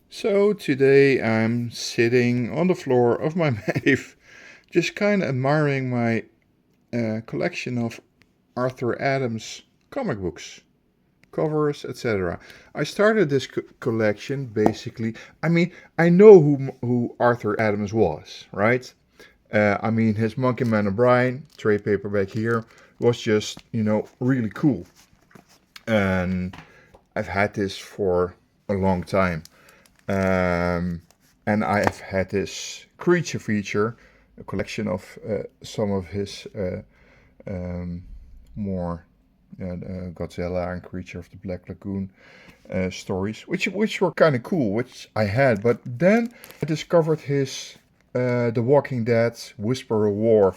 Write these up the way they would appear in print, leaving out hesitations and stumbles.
So today I'm sitting on the floor of my cave, just kind of admiring my collection of Arthur Adams comic books, covers, etc. I started this collection basically. I know who Arthur Adams was, right? His Monkey Man O'Brien trade paperback here was just really cool, and I've had this for a long time. Um, and I have had this creature feature, a collection of some of his um, more Godzilla and Creature of the Black Lagoon stories, which were kind of cool, which I had. But then I discovered his The Walking Dead Whisper of War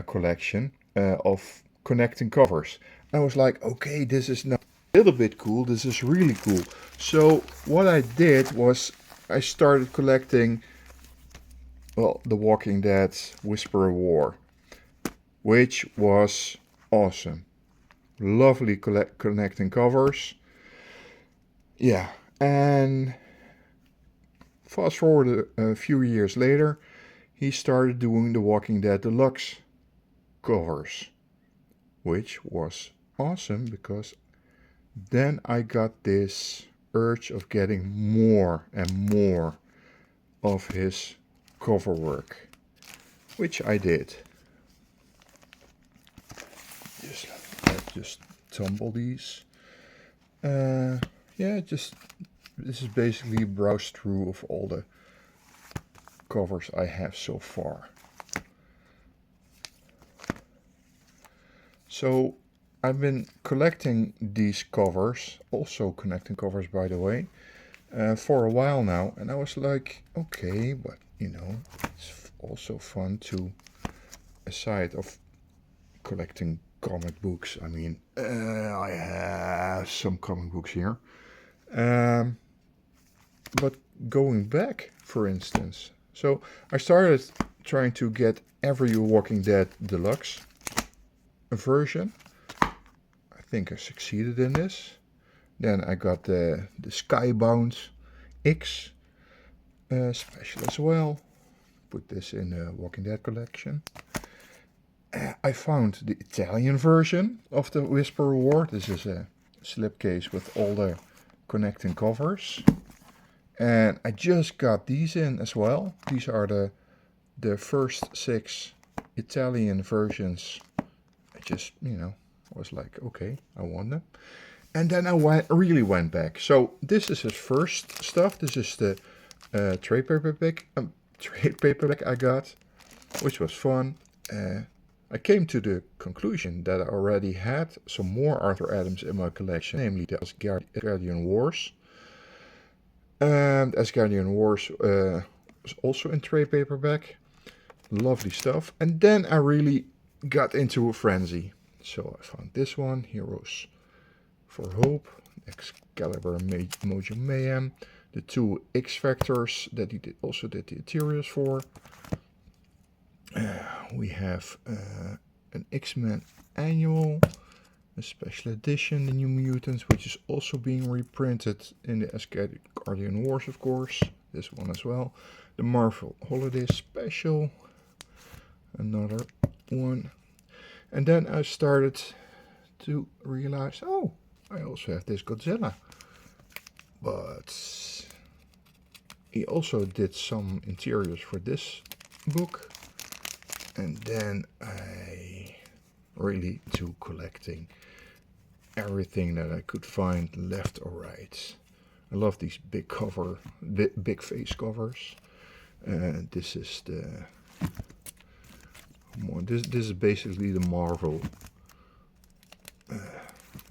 collection of connecting covers. I was like, okay, this is now a little bit cool. This is really cool. So what I did was I started collecting, well, The Walking Dead Whisper of War, which was awesome. Lovely connecting covers. Yeah, and fast forward a few years later, he started doing The Walking Dead Deluxe covers, which was awesome because then I got this urge of getting more and more of his cover work, which I did. Just tumble these. Yeah, just this is basically a browse through of all the covers I have so far. So I've been collecting these covers, also connecting covers by the way, for a while now, and I was like, okay, but it's also fun to, aside of collecting comic books. I have some comic books here, um, but going back, for instance, so I started trying to get every Walking Dead Deluxe version. I think I succeeded in this. Then I got the Skybound X special as well. Put this in the Walking Dead collection. I found the Italian version of the Whisper War. This is a slipcase with all the connecting covers. And I just got these in as well. These are the first 6 Italian versions. I just, was like, okay, I want them. And then I really went back. So this is his first stuff. This is the trade paperback I got, which was fun. I came to the conclusion that I already had some more Arthur Adams in my collection, namely the Asgardian Wars. And Asgardian Wars was also in trade paperback. Lovely stuff. And then I really got into a frenzy. So I found this one, Heroes for Hope, Excalibur Mojo Mayhem, the 2 X Factors that he also did the interiors for. We have an X-Men annual, a special edition, the New Mutants, which is also being reprinted in the Asgardian Wars, of course. This one as well. The Marvel Holiday Special, another one. And then I started to realize, oh, I also have this Godzilla. But he also did some interiors for this book. And then I really to collecting everything that I could find left or right. I love these big face covers. This is the more. This is basically the Marvel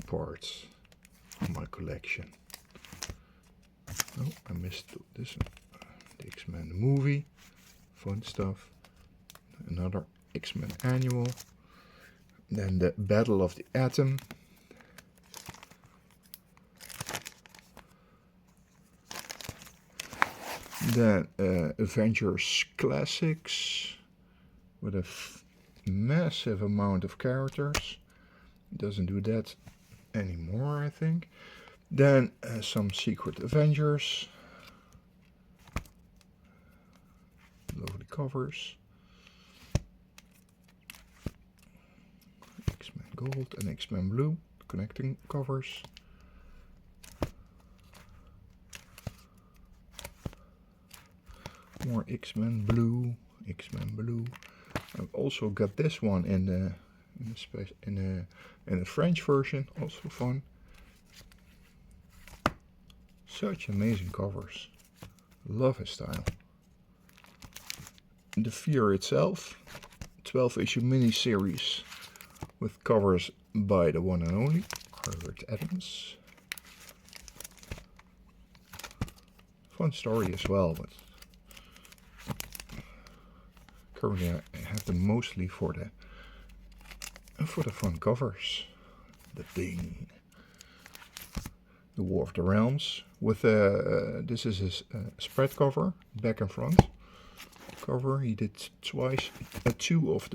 parts of my collection. Oh, I missed this one. The X-Men movie, fun stuff. Another X-Men annual. Then the Battle of the Atom. Then Avengers Classics with a massive amount of characters. It doesn't do that anymore, I think. Then some Secret Avengers. covers. X-Men Gold and X-Men Blue, connecting covers. More X-Men Blue, X-Men Blue. I've also got this one in the French version, also fun. Such amazing covers. Love his style. The Fear itself, 12-issue miniseries with covers by the one and only Herbert Adams. Fun story as well, but currently I have them mostly for the fun covers. The Thing, The War of the Realms. With this is his spread cover, back and front cover. He did twice, two of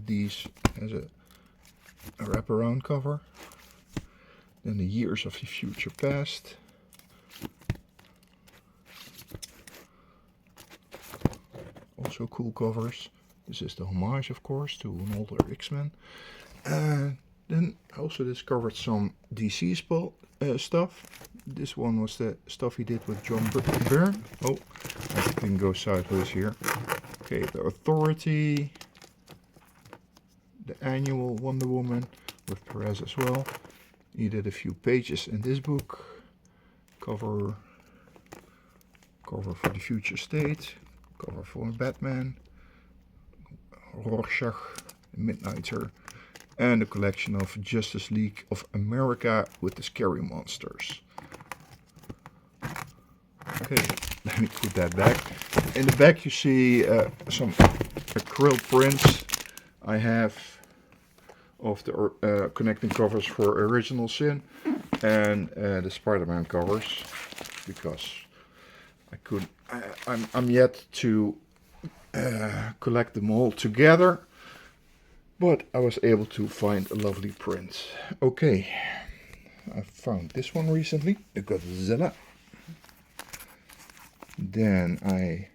these as a wraparound cover. Then the Years of the Future Past. Also cool covers. This is the homage, of course, to an older X-Men. Then I also discovered some DC stuff. This one was the stuff he did with John Byrne. Oh, everything goes sideways here. Okay, the Authority. The annual Wonder Woman with Perez as well. He did a few pages in this book. Cover for the Future State. Cover for Batman. Rorschach, Midnighter. And a collection of Justice League of America with the Scary Monsters. Okay, let me put that back. In the back you see some acrylic prints I have of the connecting covers for Original Sin and the Spider-Man covers, because I'm yet to collect them all together. But I was able to find a lovely print. Okay, I found this one recently, the Godzilla. Then I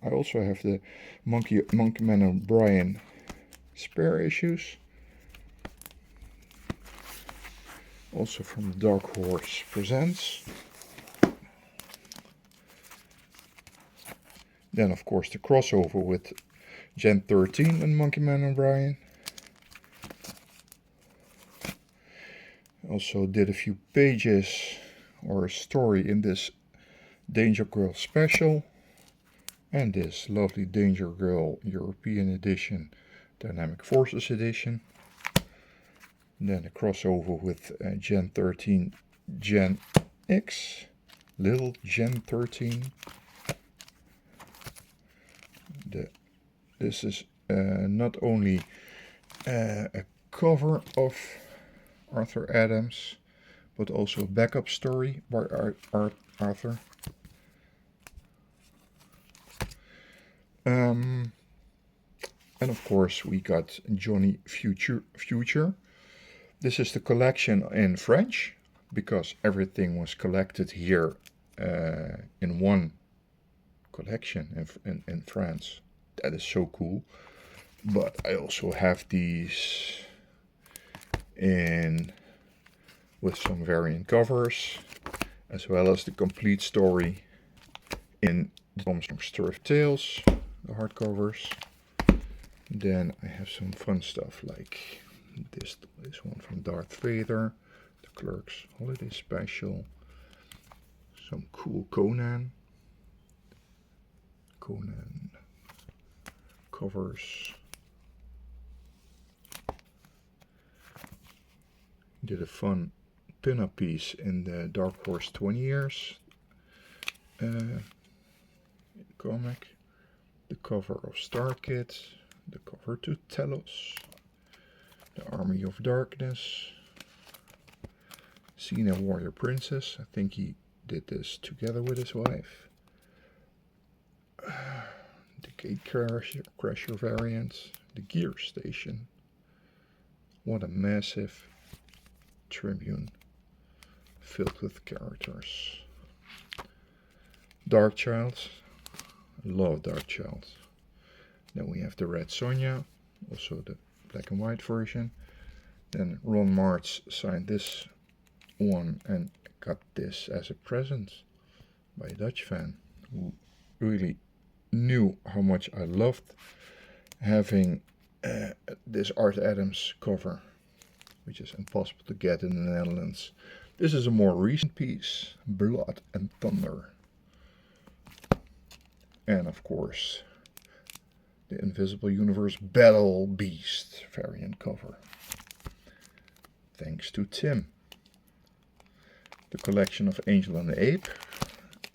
also have the Monkey Man O'Brien spare issues. Also from Dark Horse Presents. Then of course the crossover with Gen 13 and Monkey Man O'Brien. Also did a few pages or a story in this Danger Girl special. And this lovely Danger Girl European edition, Dynamic Forces edition. Then a crossover with Gen 13 Gen X. Little Gen 13. This is not only a cover of Arthur Adams, but also a backup story by Arthur. And of course we got Johnny Future. This is the collection in French, because everything was collected here in one collection in France. That is so cool. But I also have these with some variant covers, as well as the complete story in the Armstrong's Turf Tales, the hardcovers. Then I have some fun stuff like this one from Darth Vader, the Clerks Holiday Special, some cool Conan covers. Did a fun pin-up piece in the Dark Horse 20 years comic. The cover of Star Kid, the cover to Telos, the Army of Darkness, Xena Warrior Princess. I think he did this together with his wife. The Gate Crasher variant, the Gear Station. What a massive Tribune filled with characters. Darkchild, Love Darkchild. Then we have the Red Sonja, also the black and white version. Then Ron Martz signed this one and got this as a present by a Dutch fan who really knew how much I loved having this Art Adams cover, which is impossible to get in the Netherlands. This is a more recent piece, Blood and Thunder. And of course, the Invisible Universe Battle Beast variant cover. Thanks to Tim. The collection of Angel and the Ape.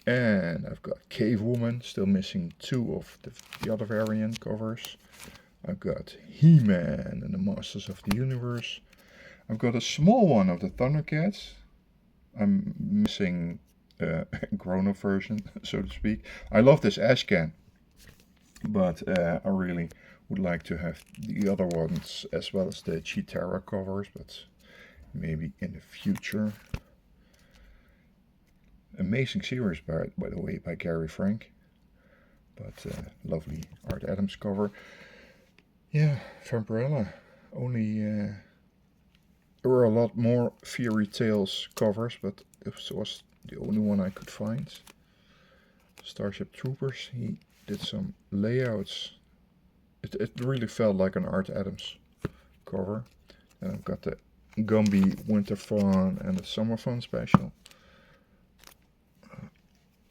And I've got Cave Woman, still missing 2 of the other variant covers. I've got He-Man and the Masters of the Universe. I've got a small one of the Thundercats. I'm missing a grown-up version, so to speak. I love this Ashcan, but I really would like to have the other ones as well as the Chitara covers, but maybe in the future. Amazing series, by the way, by Gary Frank. But lovely Art Adams cover. Yeah, Vampirella. Only there were a lot more Fairy Tales covers, but this was the only one I could find. Starship Troopers. He did some layouts. It really felt like an Art Adams cover. And I've got the Gumby Winter Fun and the Summer Fun special.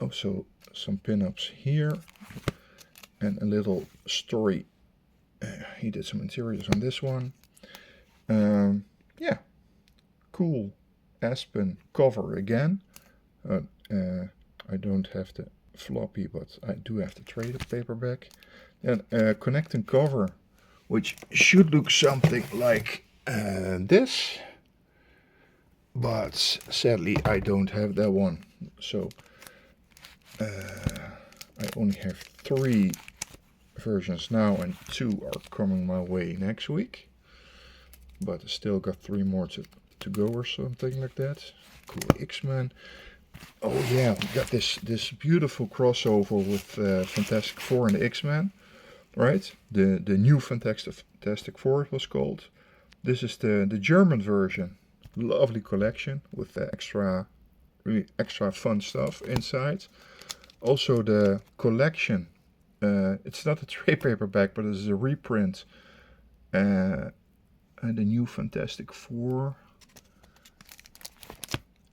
Also some pinups here and a little story. He did some interiors on this one. Yeah, cool Aspen cover again. I don't have the floppy, but I do have the trade paperback. And connecting cover, which should look something like this, but sadly I don't have that one. So I only have 3 versions now and 2 are coming my way next week. But I still got 3 more to go or something like that. Cool X-Men. Oh yeah, we got this beautiful crossover with Fantastic Four and the X-Men. Right? The new Fantastic Four it was called. This is the German version. Lovely collection with really extra fun stuff inside. Also the collection, it's not a trade paperback, but it's a reprint. And the new Fantastic Four.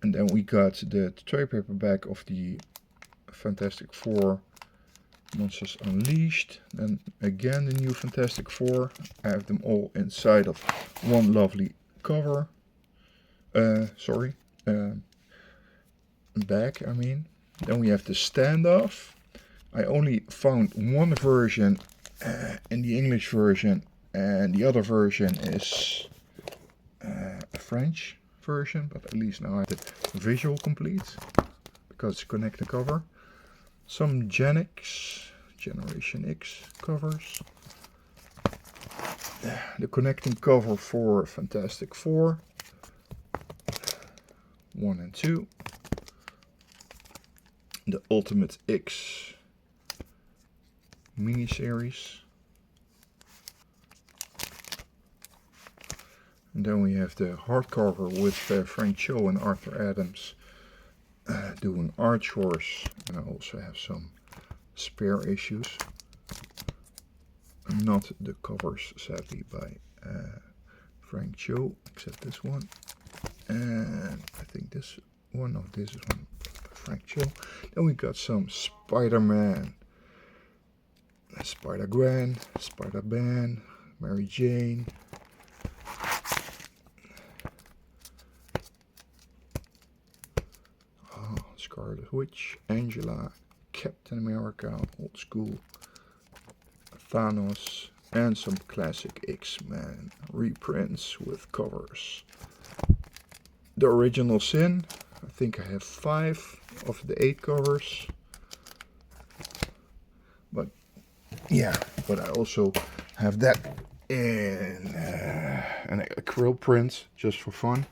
And then we got the trade paperback of the Fantastic Four Monsters Unleashed. And again the new Fantastic Four. I have them all inside of one lovely cover. Bag, I mean. Then we have the standoff. I only found one version in the English version, and the other version is a French version, but at least now I have the visual complete because it's connected cover. Some Generation X covers. The connecting cover for Fantastic Four 1 and 2. The Ultimate X miniseries. And then we have the hardcover with Frank Cho and Arthur Adams doing art chores. And I also have some spare issues. Not the covers, sadly, by Frank Cho, except this one. And I think this one, no, this is one Frank Cho. Then we got some Spider-Man, Spider-Gwen, Spider-Man, Mary Jane. Oh, Scarlet Witch, Angela, Captain America, old school, Thanos, and some classic X-Men reprints with covers. The Original Sin, I think I have 5 of the 8 covers. But yeah, but I also have that in an acrylic print just for fun.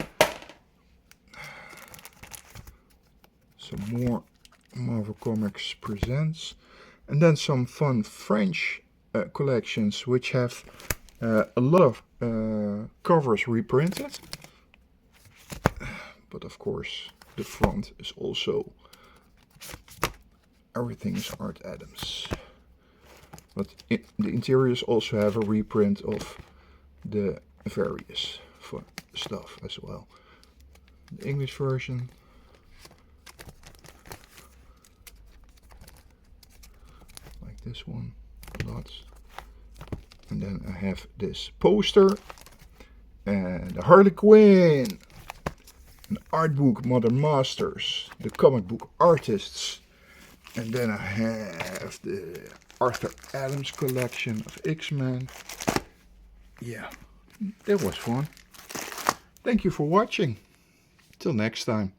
Some more Marvel Comics Presents. And then some fun French collections which have a lot of covers reprinted. But of course the front is also, everything is Art Adams. But the interiors also have a reprint of the various stuff as well. The English version. Like this one, lots. And then I have this poster and the Harley Quinn, an art book, Modern Masters, the comic book artists, and then I have the Arthur Adams collection of X-Men. Yeah, that was fun. Thank you for watching. Till next time.